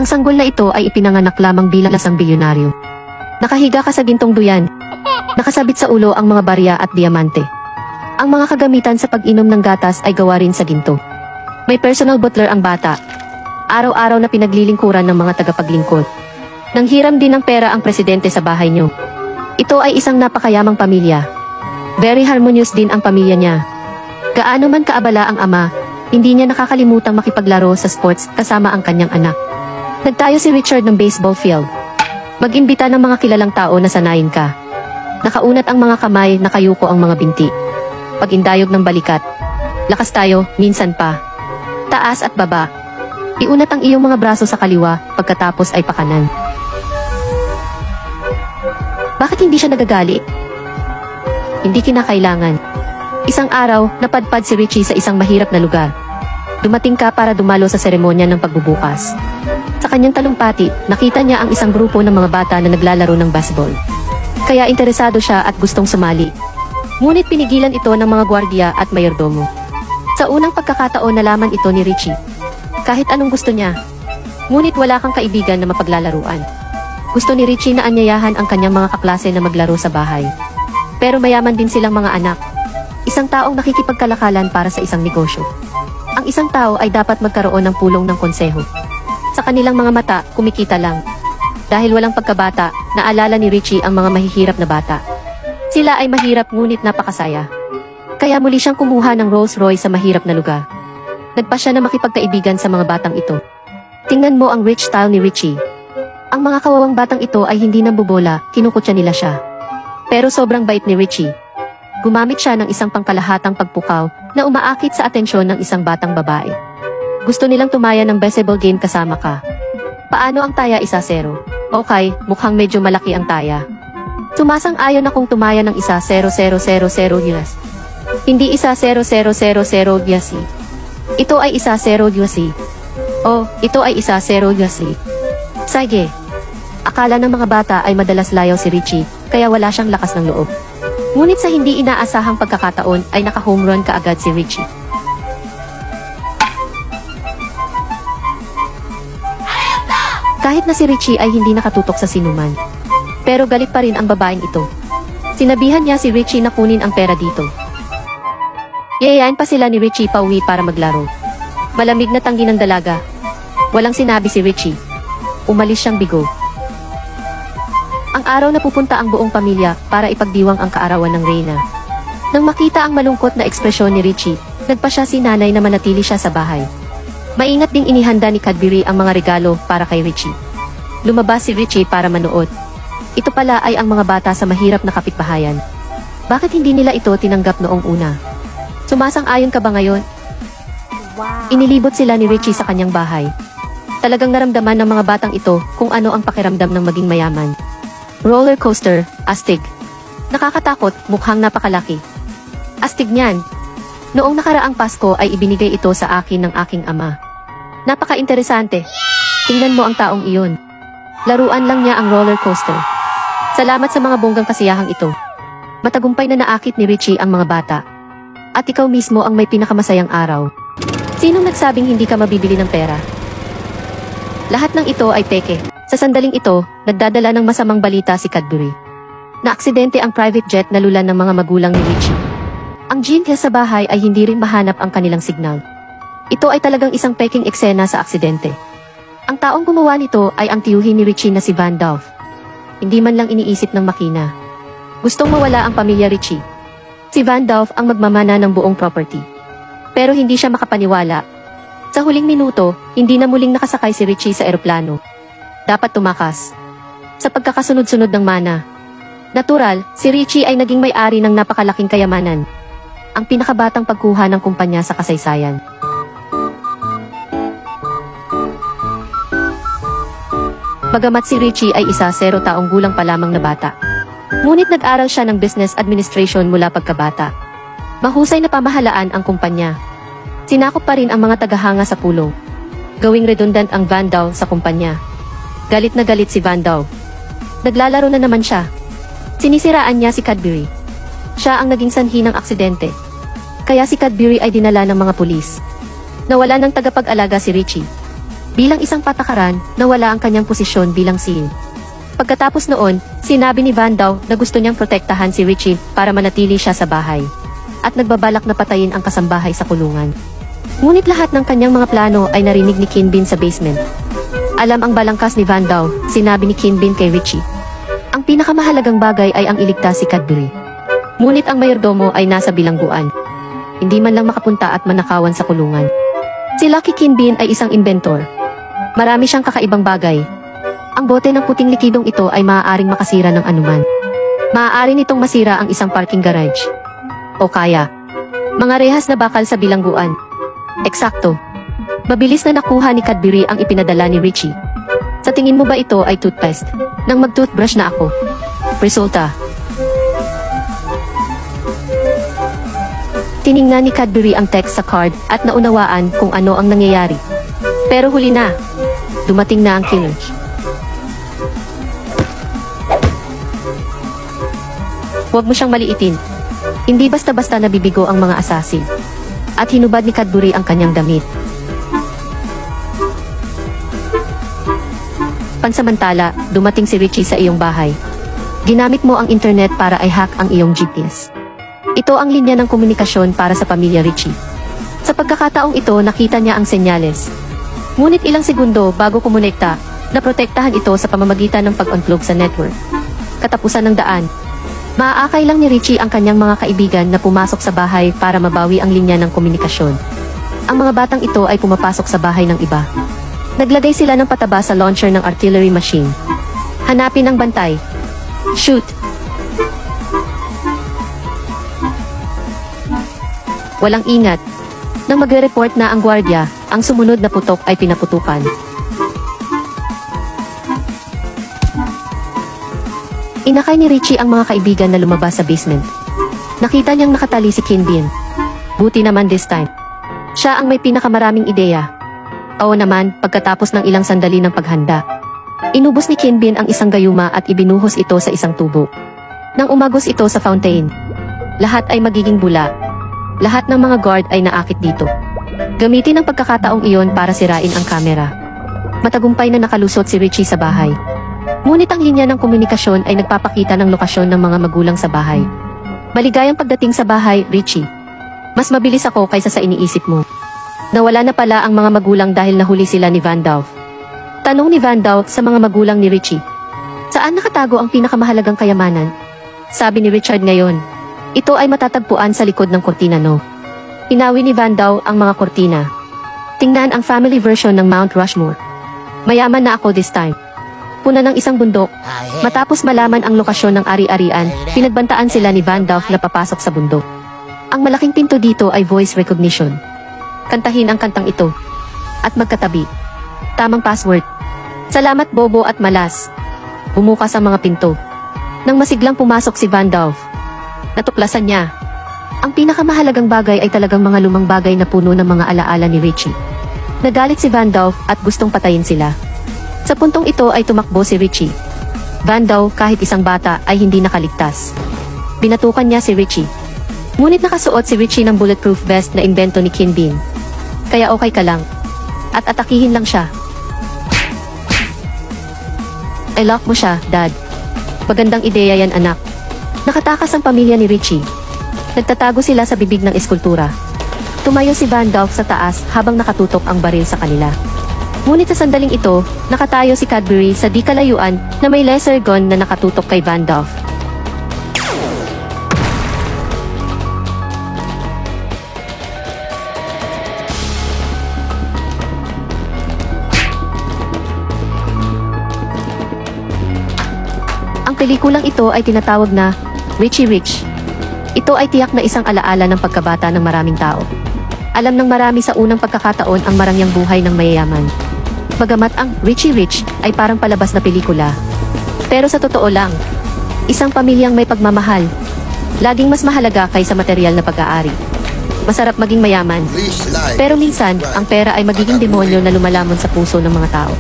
Ang sanggol na ito ay ipinanganak lamang bilang isang bilyonaryo. Nakahiga ka sa gintong duyan. Nakasabit sa ulo ang mga barya at diamante. Ang mga kagamitan sa pag-inom ng gatas ay gawa rin sa ginto. May personal butler ang bata. Araw-araw na pinaglilingkuran ng mga tagapaglingkod. Nanghiram din ng pera ang presidente sa bahay niyo. Ito ay isang napakayamang pamilya. Very harmonious din ang pamilya niya. Gaano man kaabala ang ama, hindi niya nakakalimutang makipaglaro sa sports kasama ang kanyang anak. Nagtayo si Richard ng baseball field. Mag-imbita ng mga kilalang tao na sanayin ka. Nakaunat ang mga kamay, nakayuko ang mga binti. Pag-indayog ng balikat. Lakas tayo, minsan pa. Taas at baba. Iunat ang iyong mga braso sa kaliwa, pagkatapos ay pakanan. Bakit hindi siya nagagalit? Hindi kinakailangan. Isang araw, napadpad si Richie sa isang mahirap na lugar. Dumating ka para dumalo sa seremonya ng pagbubukas. Sa kanyang talumpati, nakita niya ang isang grupo ng mga bata na naglalaro ng baseball. Kaya interesado siya at gustong sumali. Ngunit pinigilan ito ng mga gwardiya at mayordomo. Sa unang pagkakataon nalaman ito ni Richie. Kahit anong gusto niya. Ngunit wala kang kaibigan na mapaglalaruan. Gusto ni Richie na anyayahan ang kanyang mga kaklase na maglaro sa bahay. Pero mayaman din silang mga anak. Isang taong nakikipagkalakalan para sa isang negosyo. Ang isang tao ay dapat magkaroon ng pulong ng konseho. Sa kanilang mga mata, kumikita lang. Dahil walang pagkabata, naalala ni Richie ang mga mahihirap na bata. Sila ay mahirap ngunit napakasaya. Kaya muli siyang kumuha ng Rolls Royce sa mahirap na lugar. Nagpa siya na makipagkaibigan sa mga batang ito. Tingnan mo ang rich style ni Richie. Ang mga kawawang batang ito ay hindi nambobola, kinukutya nila siya. Pero sobrang bait ni Richie. Gumamit siya ng isang pangkalahatang pagpukaw na umaakit sa atensyon ng isang batang babae. Gusto nilang tumaya ng baseball game kasama ka. Paano ang taya 1-0? Okay, mukhang medyo malaki ang taya. Sumasang-ayon akong tumaya ng 1-0-0-0-0 yes. Hindi 1-0-0-0-0 yes. Ito ay 1-0 yes. Oh, ito ay 1-0 yes. Sige. Akala ng mga bata ay madalas layaw si Richie, kaya wala siyang lakas ng loob. Ngunit sa hindi inaasahang pagkakataon ay naka-home run kaagad si Richie. Kahit na si Richie ay hindi nakatutok sa sinuman. Pero galit pa rin ang babaeng ito. Sinabihan niya si Richie na kunin ang pera dito. Yayayain pa sila ni Richie pauwi para maglaro. Malamig na tanggi ng dalaga. Walang sinabi si Richie. Umalis siyang bigo. Ang araw na pupunta ang buong pamilya para ipagdiwang ang kaarawan ng Reyna. Nang makita ang malungkot na ekspresyon ni Richie, nagpa siya si nanay na manatili siya sa bahay. Maingat ding inihanda ni Cadbury ang mga regalo para kay Richie. Lumabas si Richie para manood. Ito pala ay ang mga bata sa mahirap na kapitbahayan. Bakit hindi nila ito tinanggap noong una? Sumasang-ayon ka ba ngayon? Wow. Inilibot sila ni Richie sa kanyang bahay. Talagang naramdaman ng mga batang ito kung ano ang pakiramdam ng maging mayaman. Roller coaster, astig. Nakakatakot, mukhang napakalaki. Astig niyan. Noong nakaraang Pasko ay ibinigay ito sa akin ng aking ama. Napaka-interesante. Tingnan mo ang taong iyon. Laruan lang niya ang roller coaster. Salamat sa mga bonggang kasiyahang ito. Matagumpay na naakit ni Richie ang mga bata. At ikaw mismo ang may pinakamasayang araw. Sinong nagsabing hindi ka mabibili ng pera? Lahat ng ito ay peke. Sa sandaling ito, nagdadala ng masamang balita si Cadbury. Naaksidente ang private jet na lulan ng mga magulang ni Richie. Ang GNC sa bahay ay hindi rin mahanap ang kanilang signal. Ito ay talagang isang peking eksena sa aksidente. Ang taong gumawa nito ay ang tiyuhin ni Richie na si Van Dolph. Hindi man lang iniisip ng makina. Gustong mawala ang pamilya Richie. Si Van Dolph ang magmamana ng buong property. Pero hindi siya makapaniwala. Sa huling minuto, hindi na muling nakasakay si Richie sa eroplano. Dapat tumakas. Sa pagkakasunod-sunod ng mana. Natural, si Richie ay naging may-ari ng napakalaking kayamanan. Ang pinakabatang pagkuha ng kumpanya sa kasaysayan. Bagamat si Richie ay 1-0 taong gulang pa lamang na bata. Ngunit nag-aral siya ng business administration mula pagkabata. Mahusay na pamahalaan ang kumpanya. Sinakop pa rin ang mga tagahanga sa pulong. Gawing redundant ang Van Dolph sa kumpanya. Galit na galit si Van Dolph. Naglalaro na naman siya. Sinisiraan niya si Cadbury. Siya ang naging sanhi ng aksidente. Kaya si Cadbury ay dinala ng mga pulis. Nawala ng tagapag-alaga si Richie. bilang isang patakaran na wala ang kanyang posisyon bilang seal. Pagkatapos noon, sinabi ni Van Daw na gusto niyang protektahan si Richie para manatili siya sa bahay. At nagbabalak na patayin ang kasambahay sa kulungan. Ngunit lahat ng kanyang mga plano ay narinig ni Kim Bin sa basement. Alam ang balangkas ni Van Daw, sinabi ni Kim Bin kay Richie. Ang pinakamahalagang bagay ay ang iligtas si Cadbury. Ngunit ang mayordomo ay nasa bilangguan. Hindi man lang makapunta at manakawan sa kulungan. Si Lucky Kim Bin ay isang inventor. Marami siyang kakaibang bagay. Ang bote ng puting likidong ito ay maaaring makasira ng anuman. Maaari nitong masira ang isang parking garage. O kaya, mga rehas na bakal sa bilangguan. Eksakto. Mabilis na nakuha ni Cadbury ang ipinadala ni Richie. Sa tingin mo ba ito ay toothpaste? Nang mag-toothbrush na ako. Resulta. Tiningnan ni Cadbury ang text sa card at naunawaan kung ano ang nangyayari. Pero huli na. Dumating na ang killer. Huwag mo siyang maliitin. Hindi basta-basta nabibigo ang mga asasin. At hinubad ni Cadbury ang kanyang damit. Pansamantala, dumating si Richie sa iyong bahay. Ginamit mo ang internet para i-hack ang iyong GPS. Ito ang linya ng komunikasyon para sa pamilya Richie. Sa pagkakataong ito, nakita niya ang senyales. Ngunit ilang segundo bago kumonekta, naprotektahan ito sa pamamagitan ng pag-unplug sa network. Katapusan ng daan. Maaakay lang ni Richie ang kanyang mga kaibigan na pumasok sa bahay para mabawi ang linya ng komunikasyon. Ang mga batang ito ay pumapasok sa bahay ng iba. Naglagay sila ng pataba sa launcher ng artillery machine. Hanapin ang bantay. Shoot! Walang ingat. Nang magre-report na ang gwardiya, ang sumunod na putok ay pinaputukan. Inakay ni Richie ang mga kaibigan na lumabas sa basement. Nakita niyang nakatali si Kim Bin. Buti naman this time. Siya ang may pinakamaraming ideya. Oo naman, pagkatapos ng ilang sandali ng paghanda. Inubos ni Kim Bin ang isang gayuma at ibinuhos ito sa isang tubo. Nang umagos ito sa fountain, lahat ay magiging bula. Lahat ng mga guard ay naakit dito. Gamitin ang pagkakataong iyon para sirain ang kamera. Matagumpay na nakalusot si Richie sa bahay. Ngunit ang linya ng komunikasyon ay nagpapakita ng lokasyon ng mga magulang sa bahay. Maligayang pagdating sa bahay, Richie. Mas mabilis ako kaysa sa iniisip mo. Nawala na pala ang mga magulang dahil nahuli sila ni Van Daw. Tanong ni Van Daw sa mga magulang ni Richie. Saan nakatago ang pinakamahalagang kayamanan? Sabi ni Richard ngayon. Ito ay matatagpuan sa likod ng kortina no. Inawi ni Van Daw ang mga kortina. Tingnan ang family version ng Mount Rushmore. Mayaman na ako this time. Puna ng isang bundok. Matapos malaman ang lokasyon ng ari-arian, pinagbantaan sila ni Van Daw na papasok sa bundok. Ang malaking pinto dito ay voice recognition. Kantahin ang kantang ito. At magkatabi. Tamang password. Salamat Bobo at Malas. Bumukas ang mga pinto. Nang masiglang pumasok si Van Daw, natuklasan niya. Ang pinakamahalagang bagay ay talagang mga lumang bagay na puno ng mga alaala ni Richie. Nagalit si Van Daw at gustong patayin sila. Sa puntong ito ay tumakbo si Richie. Van Daw, kahit isang bata, ay hindi nakaligtas. Binatukan niya si Richie. Ngunit nakasuot si Richie ng bulletproof vest na imbento ni Kim Bin. Kaya okay ka lang. At atakihin lang siya. I lock mo siya, Dad. Magandang ideya yan, anak. Nakatakas ang pamilya ni Richie. Nagtatago sila sa bibig ng eskultura. Tumayo si Van Daw sa taas habang nakatutok ang baril sa kanila. Ngunit sa sandaling ito, nakatayo si Cadbury sa di kalayuan na may laser gun na nakatutok kay Van Daw. Ang pelikulang ito ay tinatawag na Richie Rich. Ito ay tiyak na isang alaala ng pagkabata ng maraming tao. Alam ng marami sa unang pagkakataon ang marangyang buhay ng mayayaman. Bagamat ang Richie Rich ay parang palabas na pelikula. Pero sa totoo lang, isang pamilyang may pagmamahal, laging mas mahalaga kaysa material na pag-aari. Masarap maging mayaman. Pero minsan, ang pera ay magiging demonyo na lumalamon sa puso ng mga tao.